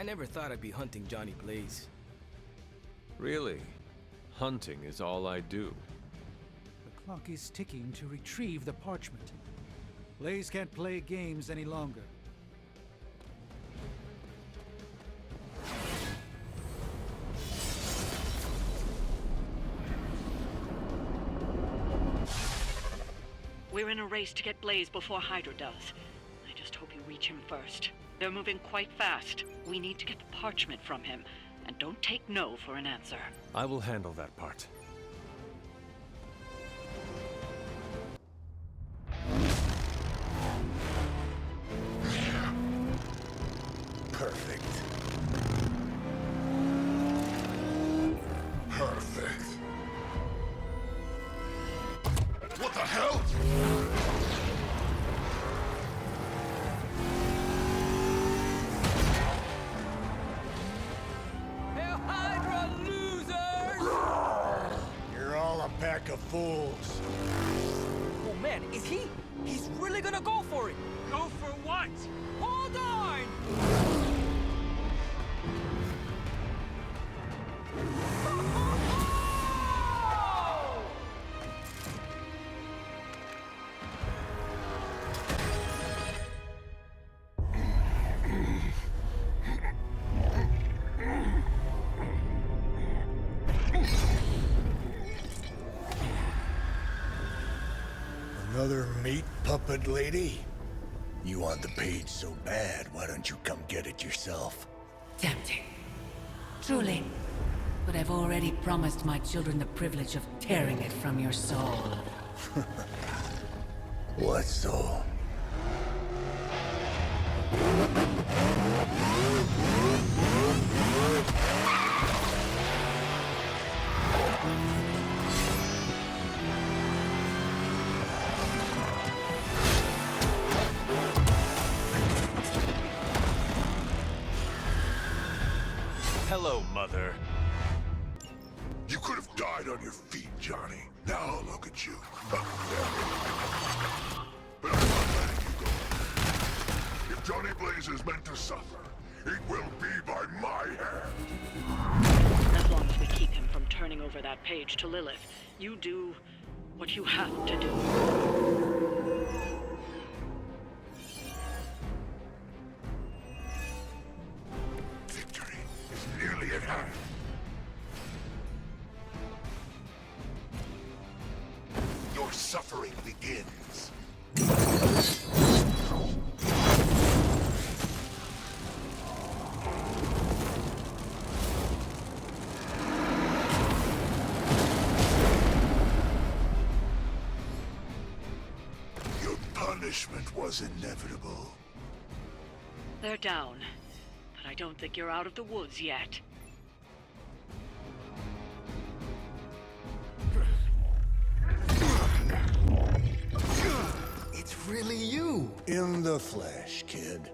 I never thought I'd be hunting Johnny Blaze. Really? Hunting is all I do. The clock is ticking to retrieve the parchment. Blaze can't play games any longer. We're in a race to get Blaze before Hydra does. I just hope you reach him first. They're moving quite fast. We need to get the parchment from him. And don't take no for an answer. I will handle that part. Perfect. Perfect. What the hell? Hail Hydra, losers! You're all a pack of fools. Oh man, is he? He's really gonna go for it! Go for what? Hold on! Another meat puppet lady? You want the page so bad, why don't you come get it yourself? Tempting. Truly. But I've already promised my children the privilege of tearing it from your soul. What soul? Hello, Mother. You could have died on your feet, Johnny. Now look at you. But I'm not letting you go. If Johnny Blaze is meant to suffer, it will be by my hand. As long as we keep him from turning over that page to Lilith, you do what you have to do. Victory is nearly at hand. Your suffering begins. Your punishment was inevitable. They're down, but I don't think you're out of the woods yet. It's really you. In the flesh, kid.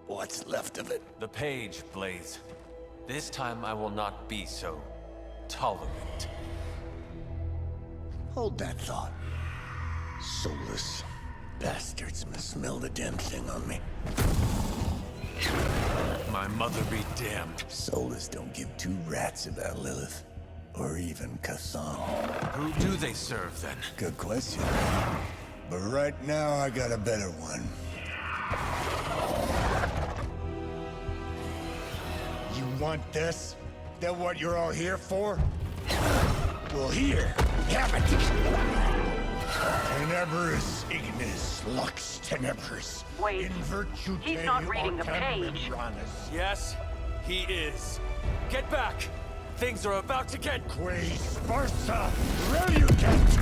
What's left of it? The page, Blaze. This time I will not be so tolerant. Hold that thought. Soulless bastards must smell the damn thing on me. My mother be damned. Soulless don't give two rats about Lilith. Or even Kassan. Who do they serve, then? Good question. But right now, I got a better one. You want this? That what you're all here for? Well, here, have it! Tenebris ignis lux tenebris. Wait, In virtue he's not reading the page. Yes, he is. Get back! Things are about to get Quae Sparsa relucant!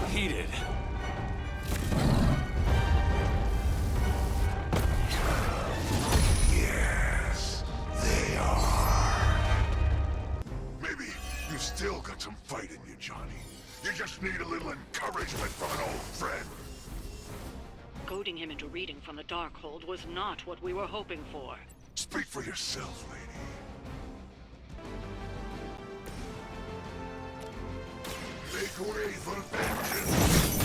heated. Yes, they are. Maybe you still got some fight in you, Johnny. You just need a little encouragement from an old friend. Goading him into reading from the Darkhold was not what we were hoping for. Speak for yourself, lady. Make way for vengeance!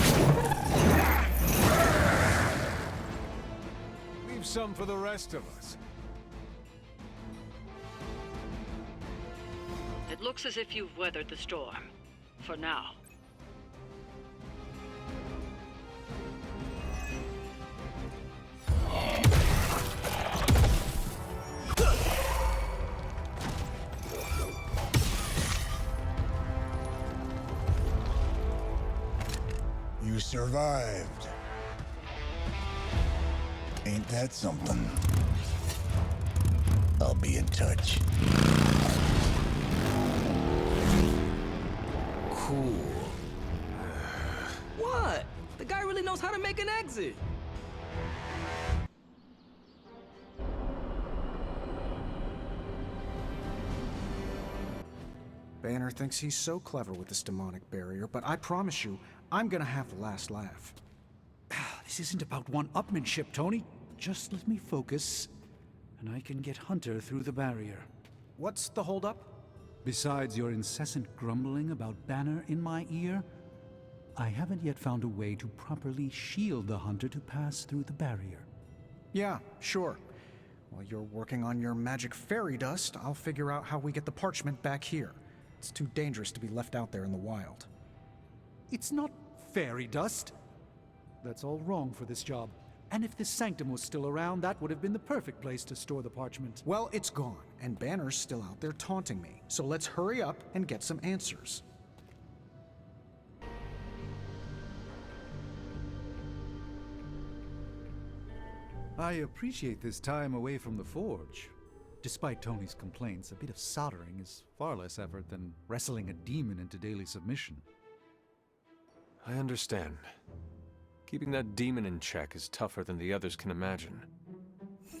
some for the rest of us. It looks as if you've weathered the storm. For now. You survived. Ain't that something? I'll be in touch. Cool. What? The guy really knows how to make an exit. Banner thinks he's so clever with this demonic barrier, but I promise you, I'm gonna have the last laugh. This isn't about one-upmanship, Tony. Just let me focus, and I can get Hunter through the barrier. What's the holdup? Besides your incessant grumbling about Banner in my ear, I haven't yet found a way to properly shield the Hunter to pass through the barrier. Yeah, sure. While you're working on your magic fairy dust, I'll figure out how we get the parchment back here. It's too dangerous to be left out there in the wild. It's not fairy dust. That's all wrong for this job. And if this sanctum was still around, that would have been the perfect place to store the parchment. Well, it's gone, and Banner's still out there taunting me. So let's hurry up and get some answers. I appreciate this time away from the forge. Despite Tony's complaints, a bit of soldering is far less effort than wrestling a demon into daily submission. I understand. Keeping that demon in check is tougher than the others can imagine.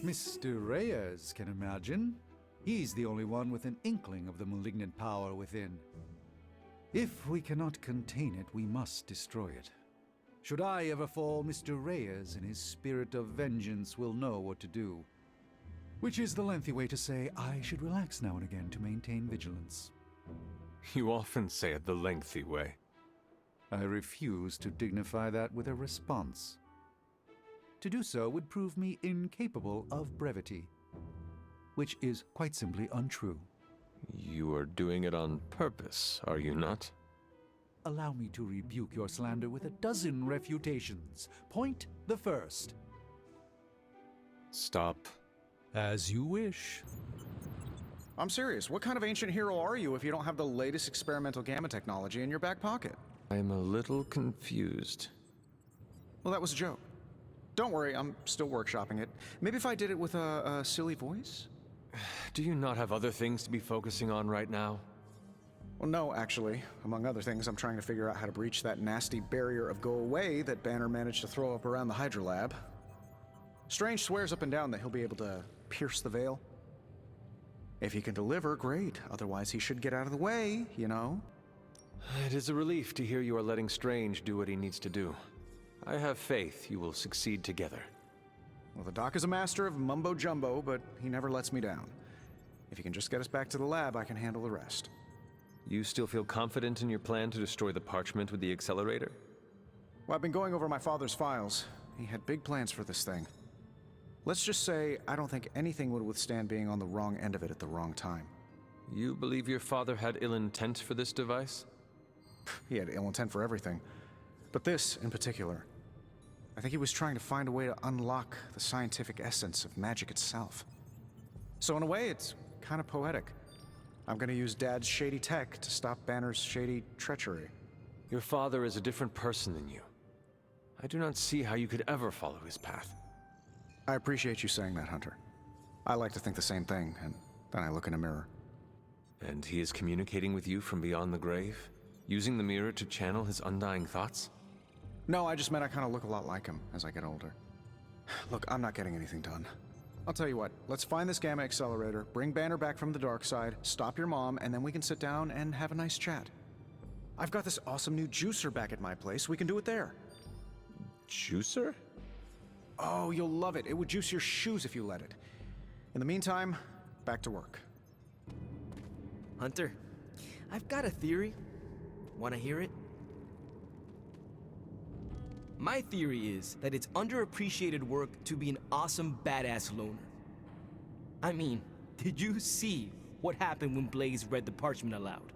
Mr. Reyes can imagine. He's the only one with an inkling of the malignant power within. If we cannot contain it, we must destroy it. Should I ever fall, Mr. Reyes, in his spirit of vengeance, will know what to do. Which is the lengthy way to say I should relax now and again to maintain vigilance. You often say it the lengthy way. I refuse to dignify that with a response. To do so would prove me incapable of brevity, which is quite simply untrue. You are doing it on purpose, are you not? Allow me to rebuke your slander with a dozen refutations. Point the first. Stop. As you wish. I'm serious. What kind of ancient hero are you if you don't have the latest experimental gamma technology in your back pocket? I am a little confused. Well, that was a joke. Don't worry, I'm still workshopping it. Maybe if I did it with a silly voice? Do you not have other things to be focusing on right now? Well, no, actually. Among other things, I'm trying to figure out how to breach that nasty barrier of go away that Banner managed to throw up around the Hydra lab. Strange swears up and down that he'll be able to pierce the veil. If he can deliver, great. Otherwise, he should get out of the way, you know? It is a relief to hear you are letting Strange do what he needs to do. I have faith you will succeed together. Well, the Doc is a master of mumbo-jumbo, but he never lets me down. If he can just get us back to the lab, I can handle the rest. You still feel confident in your plan to destroy the parchment with the accelerator? Well, I've been going over my father's files. He had big plans for this thing. Let's just say I don't think anything would withstand being on the wrong end of it at the wrong time. You believe your father had ill intent for this device? He had ill intent for everything. But this, in particular. I think he was trying to find a way to unlock the scientific essence of magic itself. So in a way, it's kind of poetic. I'm gonna use Dad's shady tech to stop Banner's shady treachery. Your father is a different person than you. I do not see how you could ever follow his path. I appreciate you saying that, Hunter. I like to think the same thing, and then I look in a mirror. And he is communicating with you from beyond the grave? Using the mirror to channel his undying thoughts? No, I just meant I kind of look a lot like him as I get older. Look, I'm not getting anything done. I'll tell you what, let's find this gamma accelerator, bring Banner back from the dark side, stop your mom, and then we can sit down and have a nice chat. I've got this awesome new juicer back at my place. We can do it there. Juicer? Oh, you'll love it. It would juice your shoes if you let it. In the meantime, back to work. Hunter, I've got a theory. Want to hear it? My theory is that it's underappreciated work to be an awesome badass loner. I mean, did you see what happened when Blaze read the parchment aloud?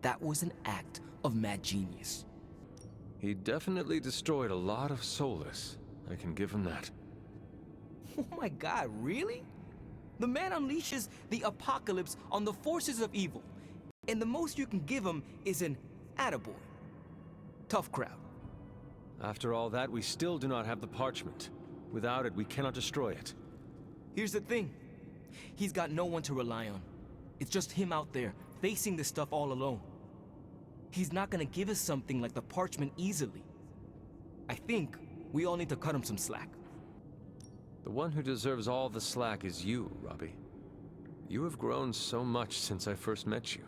That was an act of mad genius. He definitely destroyed a lot of Solus. I can give him that. Oh my god, really? The man unleashes the apocalypse on the forces of evil, and the most you can give him is an attaboy. Tough crowd. After all that, we still do not have the parchment. Without it, we cannot destroy it. Here's the thing. He's got no one to rely on. It's just him out there, facing this stuff all alone. He's not gonna give us something like the parchment easily. I think we all need to cut him some slack. The one who deserves all the slack is you, Robbie. You have grown so much since I first met you.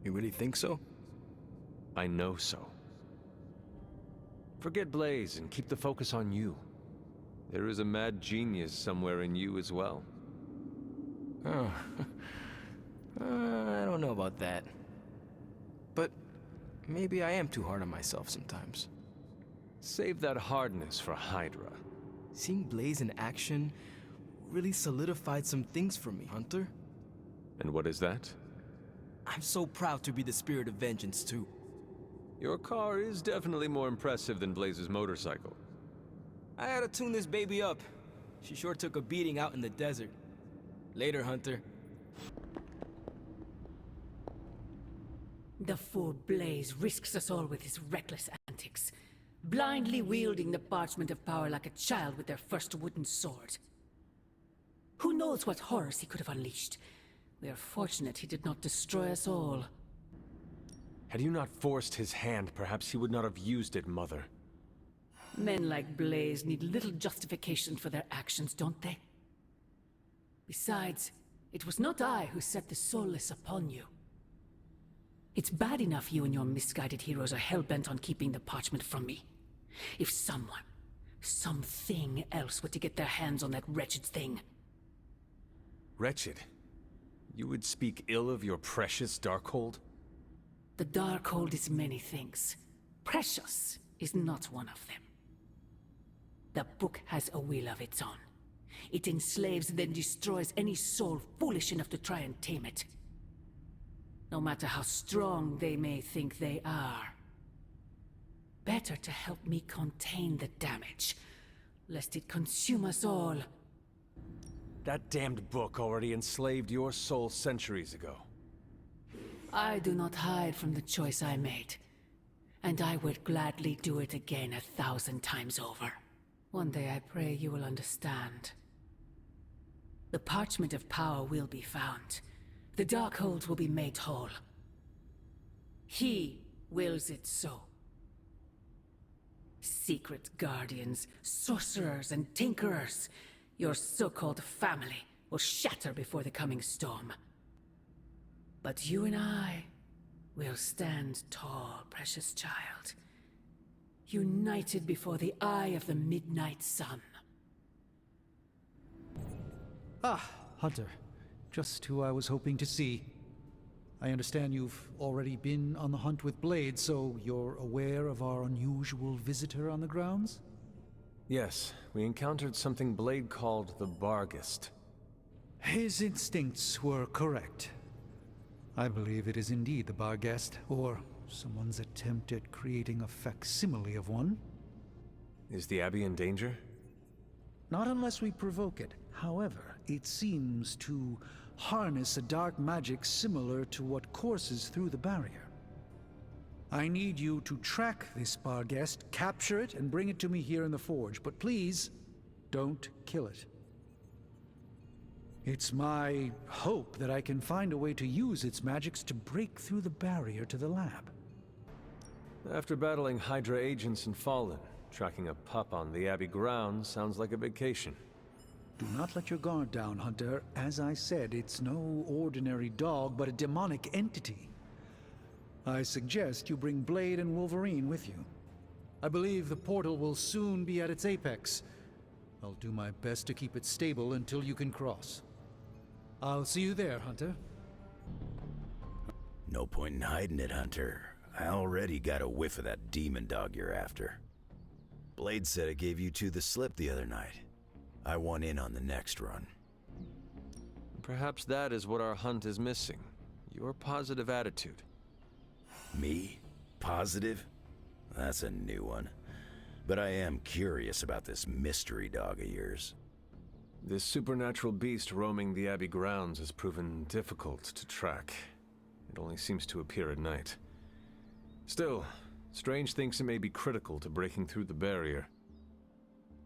You really think so? I know so. Forget Blaze and keep the focus on you. There is a mad genius somewhere in you as well. Oh. I don't know about that. But maybe I am too hard on myself sometimes. Save that hardness for Hydra. Seeing Blaze in action really solidified some things for me, Hunter. And what is that? I'm so proud to be the Spirit of Vengeance, too. Your car is definitely more impressive than Blaze's motorcycle. I had to tune this baby up. She sure took a beating out in the desert. Later, Hunter. The fool Blaze risks us all with his reckless antics, blindly wielding the parchment of power like a child with their first wooden sword. Who knows what horrors he could have unleashed? We are fortunate he did not destroy us all. Had you not forced his hand, perhaps he would not have used it, Mother. Men like Blaze need little justification for their actions, don't they? Besides, it was not I who set the Soulless upon you. It's bad enough you and your misguided heroes are hell-bent on keeping the parchment from me. If someone, something else were to get their hands on that wretched thing. Wretched? You would speak ill of your precious Darkhold? The Darkhold is many things. Precious is not one of them. The book has a will of its own. It enslaves, then destroys any soul foolish enough to try and tame it. No matter how strong they may think they are. Better to help me contain the damage, lest it consume us all. That damned book already enslaved your soul centuries ago. I do not hide from the choice I made, and I would gladly do it again 1,000 times over. One day I pray you will understand. The parchment of power will be found. The Darkhold will be made whole. He wills it so. Secret guardians, sorcerers, and tinkerers, your so-called family will shatter before the coming storm. But you and I will stand tall, precious child. United before the eye of the midnight sun. Ah, Hunter. Just who I was hoping to see. I understand you've already been on the hunt with Blade, so you're aware of our unusual visitor on the grounds? Yes, we encountered something Blade called the Barghest. His instincts were correct. I believe it is indeed the Barghest, or someone's attempt at creating a facsimile of one. Is the Abbey in danger? Not unless we provoke it. However, it seems to harness a dark magic similar to what courses through the barrier. I need you to track this Barghest, capture it, and bring it to me here in the Forge. But please, don't kill it. It's my hope that I can find a way to use its magics to break through the barrier to the lab. After battling Hydra agents and Fallen, tracking a pup on the Abbey grounds sounds like a vacation. Do not let your guard down, Hunter. As I said, it's no ordinary dog, but a demonic entity. I suggest you bring Blade and Wolverine with you. I believe the portal will soon be at its apex. I'll do my best to keep it stable until you can cross. I'll see you there, Hunter. No point in hiding it, Hunter. I already got a whiff of that demon dog you're after. Blade said it gave you two the slip the other night. I want in on the next run. Perhaps that is what our hunt is missing. Your positive attitude. Me? Positive? That's a new one. But I am curious about this mystery dog of yours. This supernatural beast roaming the Abbey grounds has proven difficult to track. It only seems to appear at night. Still, Strange thinks it may be critical to breaking through the barrier.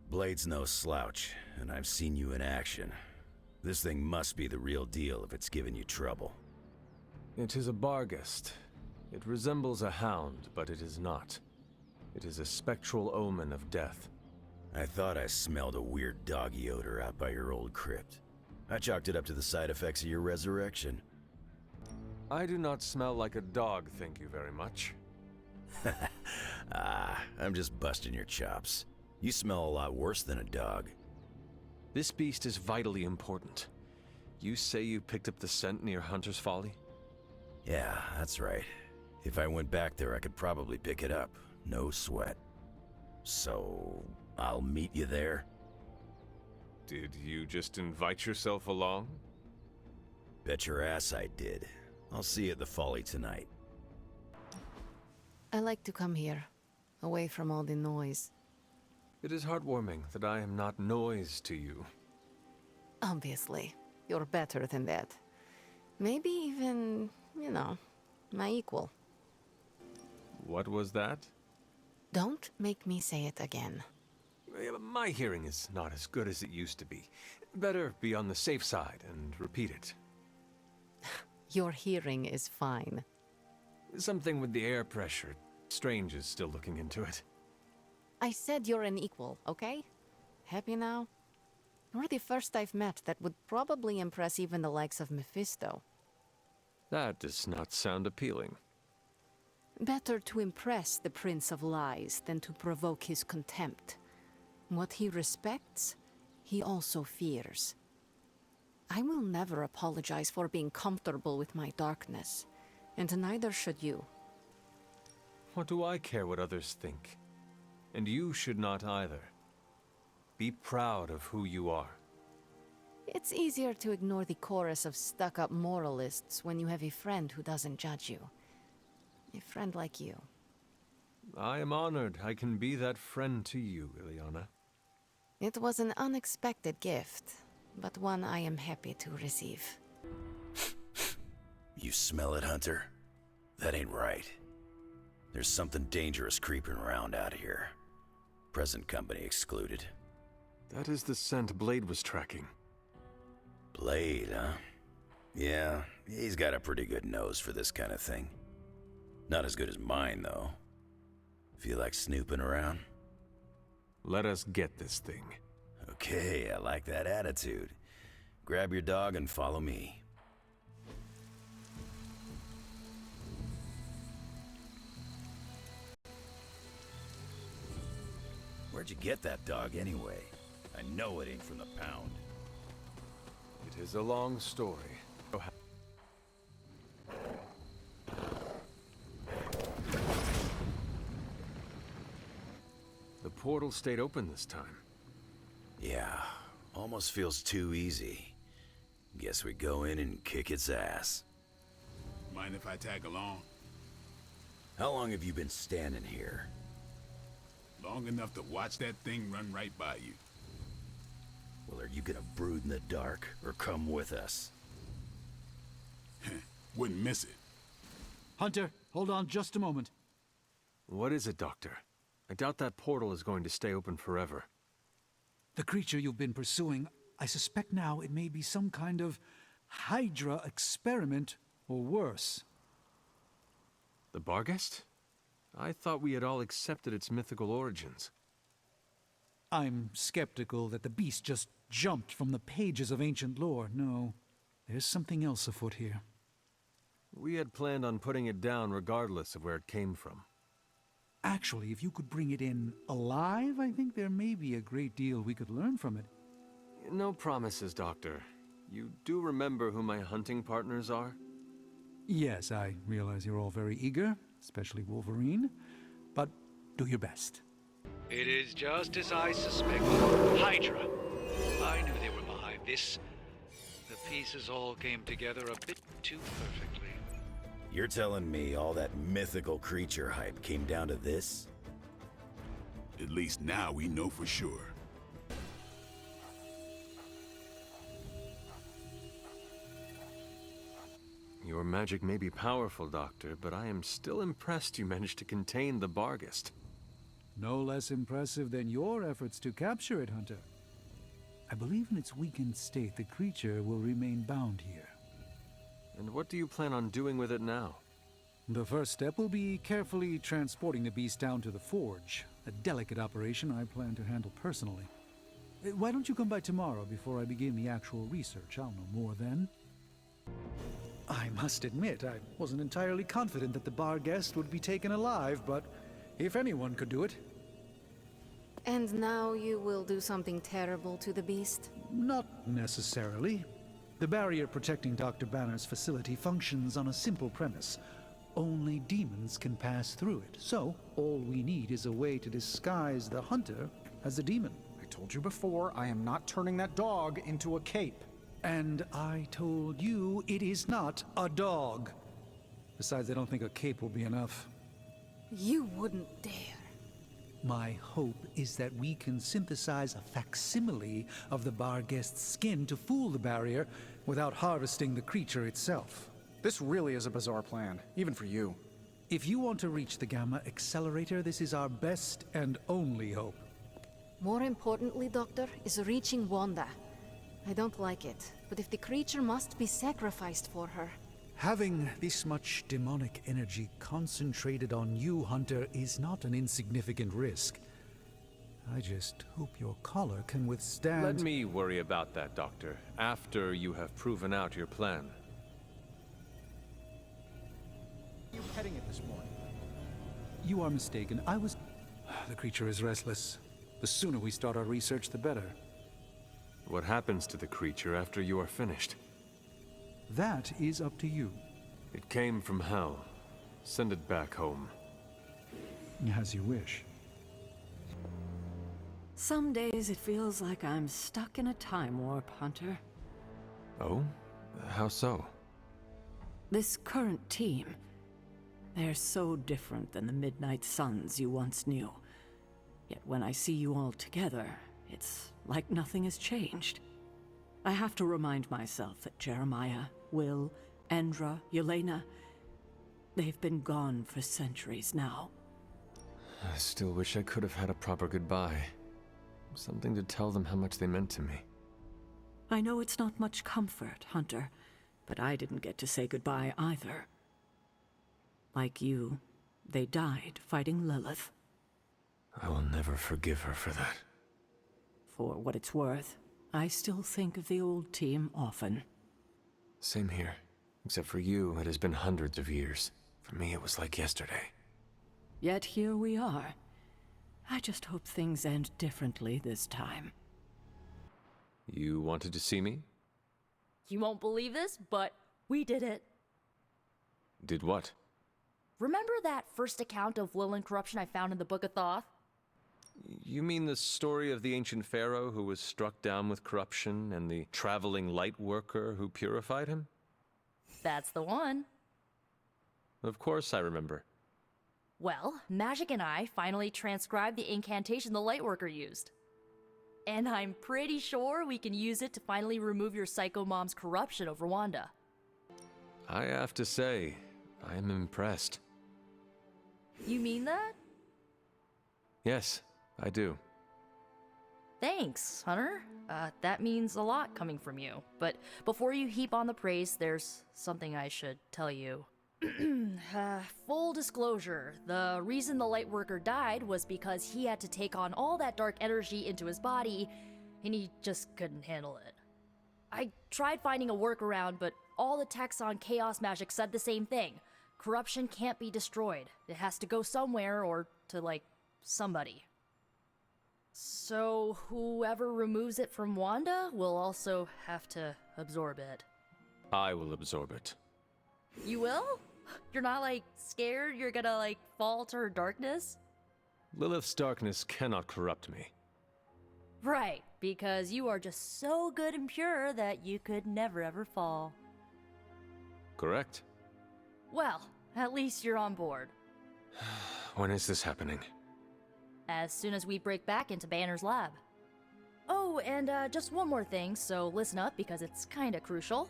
Blade's no slouch, and I've seen you in action. This thing must be the real deal if it's giving you trouble. It is a Barghest. It resembles a hound, but it is not. It is a spectral omen of death. I thought I smelled a weird doggy odor out by your old crypt. I chalked it up to the side effects of your resurrection. I do not smell like a dog, thank you very much. I'm just busting your chops. You smell a lot worse than a dog. This beast is vitally important. You say you picked up the scent near Hunter's Folly? Yeah, that's right. If I went back there, I could probably pick it up. No sweat. So, I'll meet you there? Did you just invite yourself along? Bet your ass I did. I'll see you at the Folly tonight. I like to come here, away from all the noise. It is heartwarming that I am not noise to you. Obviously, you're better than that. Maybe even, my equal. What was that? Don't make me say it again. My hearing is not as good as it used to be. Better be on the safe side and repeat it. Your hearing is fine. Something with the air pressure. Strange is still looking into it. I said you're an equal, okay? Happy now? You're the first I've met that would probably impress even the likes of Mephisto. That does not sound appealing. Better to impress the Prince of Lies than to provoke his contempt. What he respects, he also fears. I will never apologize for being comfortable with my darkness, and neither should you. What do I care what others think? And you should not either. Be proud of who you are. It's easier to ignore the chorus of stuck-up moralists when you have a friend who doesn't judge you. A friend like you. I am honored I can be that friend to you, Ileana. It was an unexpected gift, but one I am happy to receive. You smell it, Hunter? That ain't right. There's something dangerous creeping around out here. Present company excluded. That is the scent Blade was tracking. Blade, huh? Yeah, he's got a pretty good nose for this kind of thing. Not as good as mine, though. Feel like snooping around? Let us get this thing. Okay, I like that attitude. Grab your dog and follow me. Where'd you get that dog anyway? I know it ain't from the pound. It is a long story. The portal stayed open this time. Yeah, almost feels too easy. Guess we go in and kick its ass. Mind if I tag along? How long have you been standing here? Long enough to watch that thing run right by you. Well, are you gonna brood in the dark, or come with us? Wouldn't miss it. Hunter, hold on just a moment. What is it, Doctor? I doubt that portal is going to stay open forever. The creature you've been pursuing, I suspect now it may be some kind of Hydra experiment, or worse. The Barghest? I thought we had all accepted its mythical origins. I'm skeptical that the beast just jumped from the pages of ancient lore. No, there's something else afoot here. We had planned on putting it down regardless of where it came from. Actually, if you could bring it in alive, I think there may be a great deal we could learn from it. No promises, Doctor. You do remember who my hunting partners are? Yes, I realize you're all very eager, especially Wolverine, but do your best. It is just as I suspected. Hydra. I knew they were behind this. The pieces all came together a bit too perfectly. You're telling me all that mythical creature hype came down to this? At least now we know for sure. Your magic may be powerful, Doctor, but I am still impressed you managed to contain the Barghest. No less impressive than your efforts to capture it, Hunter. I believe in its weakened state, the creature will remain bound here. And what do you plan on doing with it now? The first step will be carefully transporting the beast down to the forge. A delicate operation I plan to handle personally. Why don't you come by tomorrow before I begin the actual research? I'll know more then. I must admit, I wasn't entirely confident that the Barghest would be taken alive, but if anyone could do it. And now you will do something terrible to the beast? Not necessarily. The barrier protecting Dr. Banner's facility functions on a simple premise. Only demons can pass through it, so all we need is a way to disguise the hunter as a demon. I told you before, I am not turning that dog into a cape. And I told you it is not a dog. Besides, I don't think a cape will be enough. You wouldn't dare. My hope is that we can synthesize a facsimile of the Barghest's skin to fool the barrier without harvesting the creature itself. This really is a bizarre plan, even for you. If you want to reach the Gamma Accelerator, this is our best and only hope. More importantly, Doctor, is reaching Wanda. I don't like it, but if the creature must be sacrificed for her... Having this much demonic energy concentrated on you, Hunter, is not an insignificant risk. I just hope your collar can withstand... Let me worry about that, Doctor, after you have proven out your plan. You petting it this morning? You are mistaken. The creature is restless. The sooner we start our research, the better. What happens to the creature after you are finished? That is up to you. It came from hell. Send it back home. As you wish. Some days it feels like I'm stuck in a time warp, Hunter. Oh? How so? This current team, they're so different than the Midnight Suns you once knew. Yet when I see you all together, it's like nothing has changed. I have to remind myself that Jeremiah, Will, Endra, Yelena, they've been gone for centuries now. I still wish I could have had a proper goodbye. Something to tell them how much they meant to me. I know it's not much comfort, Hunter, but I didn't get to say goodbye either. Like you, they died fighting Lilith. I will never forgive her for that. For what it's worth, I still think of the old team often. Same here. Except for you, it has been hundreds of years. For me, it was like yesterday. Yet here we are. I just hope things end differently this time. You wanted to see me? You won't believe this, but we did it. Did what? Remember that first account of Lilith corruption I found in the Book of Thoth? You mean the story of the ancient pharaoh who was struck down with corruption and the traveling light worker who purified him? That's the one. Of course I remember. Well, Magic and I finally transcribed the incantation the Lightworker used. And I'm pretty sure we can use it to finally remove your Psycho Mom's corruption over Wanda. I have to say, I am impressed. You mean that? Yes, I do. Thanks, Hunter. That means a lot coming from you. But before you heap on the praise, there's something I should tell you. Full disclosure, the reason the Lightworker died was because he had to take on all that dark energy into his body, and he just couldn't handle it. I tried finding a workaround, but all the texts on Chaos Magic said the same thing. Corruption can't be destroyed. It has to go somewhere or to, somebody. So whoever removes it from Wanda will also have to absorb it. I will absorb it. You will? You're not, scared you're gonna, fall to her darkness? Lilith's darkness cannot corrupt me. Right, because you are just so good and pure that you could never ever fall. Correct? Well, at least you're on board. When is this happening? As soon as we break back into Banner's lab. Oh, and just one more thing, so listen up because it's kinda crucial.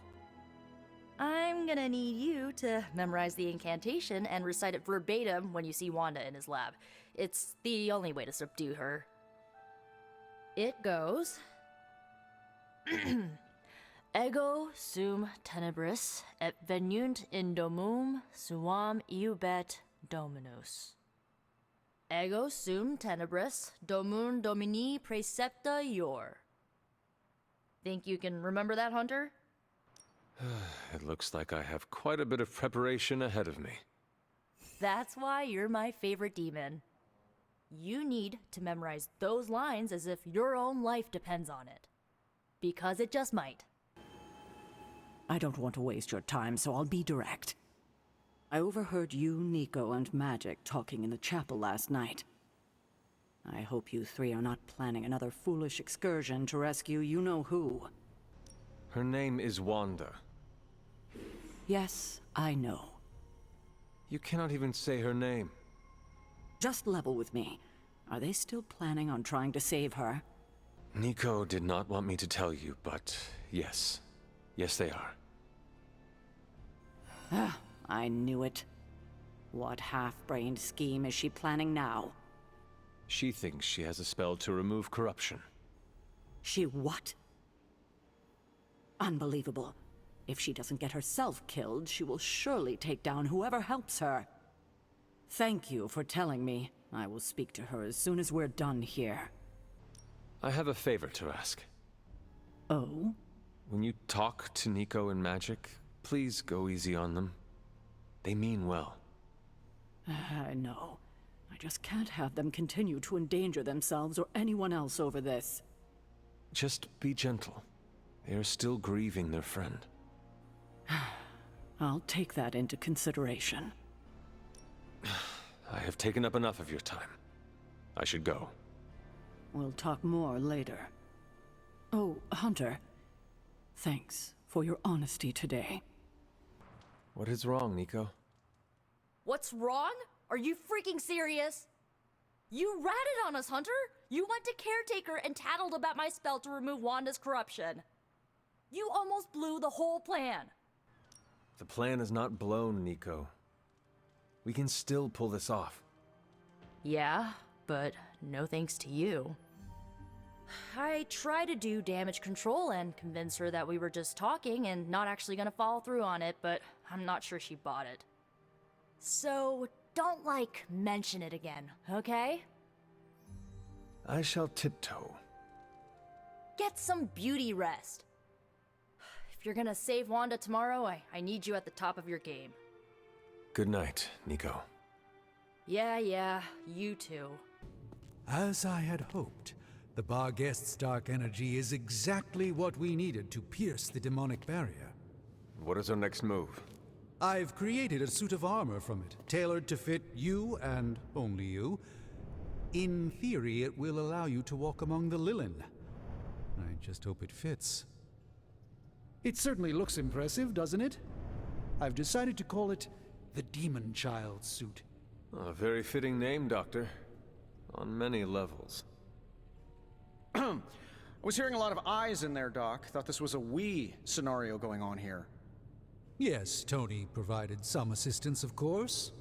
I'm gonna need you to memorize the incantation and recite it verbatim when you see Wanda in his lab. It's the only way to subdue her. It goes... Ego sum tenebris et venunt in domum suam iubet dominus. Ego sum tenebris domum domini precepta ior. Think you can remember that, Hunter? It looks like I have quite a bit of preparation ahead of me. That's why you're my favorite demon. You need to memorize those lines as if your own life depends on it. Because it just might. I don't want to waste your time, so I'll be direct. I overheard you, Nico, and Magic talking in the chapel last night. I hope you three are not planning another foolish excursion to rescue you-know-who. Her name is Wanda. Yes, I know. You cannot even say her name. Just level with me. Are they still planning on trying to save her? Nico did not want me to tell you, but yes. Yes, they are. I knew it. What half-brained scheme is she planning now? She thinks she has a spell to remove corruption. She what? Unbelievable. If she doesn't get herself killed, she will surely take down whoever helps her. Thank you for telling me. I will speak to her as soon as we're done here. I have a favor to ask. Oh? When you talk to Nico and Magic, please go easy on them. They mean well. I know. I just can't have them continue to endanger themselves or anyone else over this. Just be gentle. They are still grieving their friend. I'll take that into consideration. I have taken up enough of your time. I should go. We'll talk more later. Oh, Hunter. Thanks for your honesty today. What is wrong, Nico? What's wrong? Are you freaking serious? You ratted on us, Hunter! You went to Caretaker and tattled about my spell to remove Wanda's corruption. You almost blew the whole plan. The plan is not blown, Nico. We can still pull this off. Yeah, but no thanks to you. I tried to do damage control and convince her that we were just talking and not actually gonna follow through on it, but I'm not sure she bought it. So, don't, mention it again, okay? I shall tiptoe. Get some beauty rest. If you're gonna save Wanda tomorrow, I need you at the top of your game. Good night, Nico. Yeah, you too. As I had hoped, the Barghest's dark energy is exactly what we needed to pierce the demonic barrier. What is our next move? I've created a suit of armor from it, tailored to fit you and only you. In theory, it will allow you to walk among the Lilin. I just hope it fits. It certainly looks impressive, doesn't it? I've decided to call it the Demon Child suit. A very fitting name, Doctor. On many levels. I was hearing a lot of eyes in there, Doc. Thought this was a we scenario going on here. Yes, Tony provided some assistance, of course.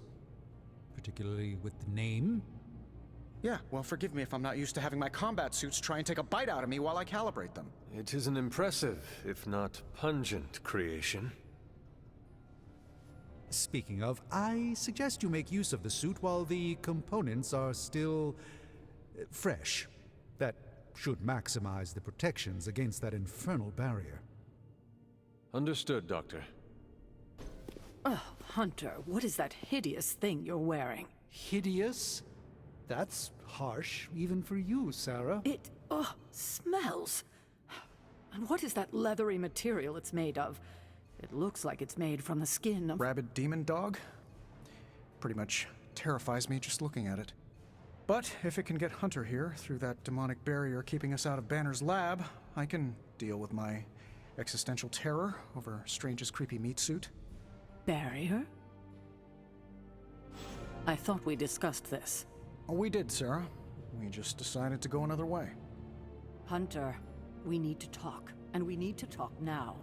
Particularly with the name. Yeah, well, forgive me if I'm not used to having my combat suits try and take a bite out of me while I calibrate them. It is an impressive, if not pungent, creation. Speaking of, I suggest you make use of the suit while the components are still fresh. That should maximize the protections against that infernal barrier. Understood, Doctor. Oh, Hunter, what is that hideous thing you're wearing? Hideous? That's harsh, even for you, Sarah. It, smells. And what is that leathery material it's made of? It looks like it's made from the skin of... Rabid demon dog? Pretty much terrifies me just looking at it. But if it can get Hunter here through that demonic barrier keeping us out of Banner's lab, I can deal with my existential terror over Strange's creepy meat suit. Barrier? I thought we discussed this. Oh, we did, Sarah. We just decided to go another way. Hunter, we need to talk, and we need to talk now.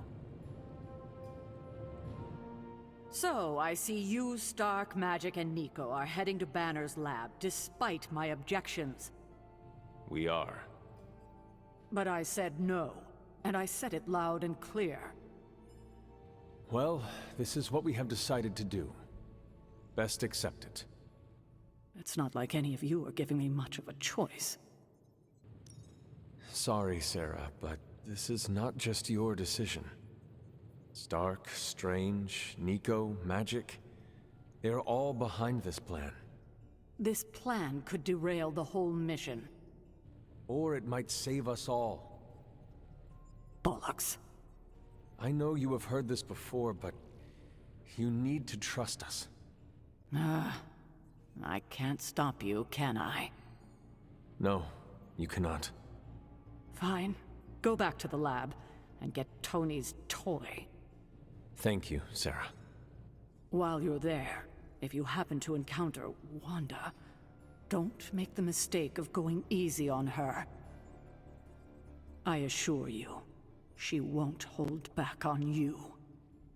So, I see you, Stark, Magic, and Nico are heading to Banner's lab, despite my objections. We are. But I said no, and I said it loud and clear. Well, this is what we have decided to do. Best accept it. It's not like any of you are giving me much of a choice. Sorry, Sarah, but this is not just your decision. Stark, Strange, Nico, Magic, they're all behind this plan. This plan could derail the whole mission. Or it might save us all. Bollocks. I know you have heard this before, but you need to trust us. I can't stop you, can I? No, you cannot. Fine. Go back to the lab and get Tony's toy. Thank you, Sarah. While you're there, if you happen to encounter Wanda, don't make the mistake of going easy on her. I assure you, she won't hold back on you.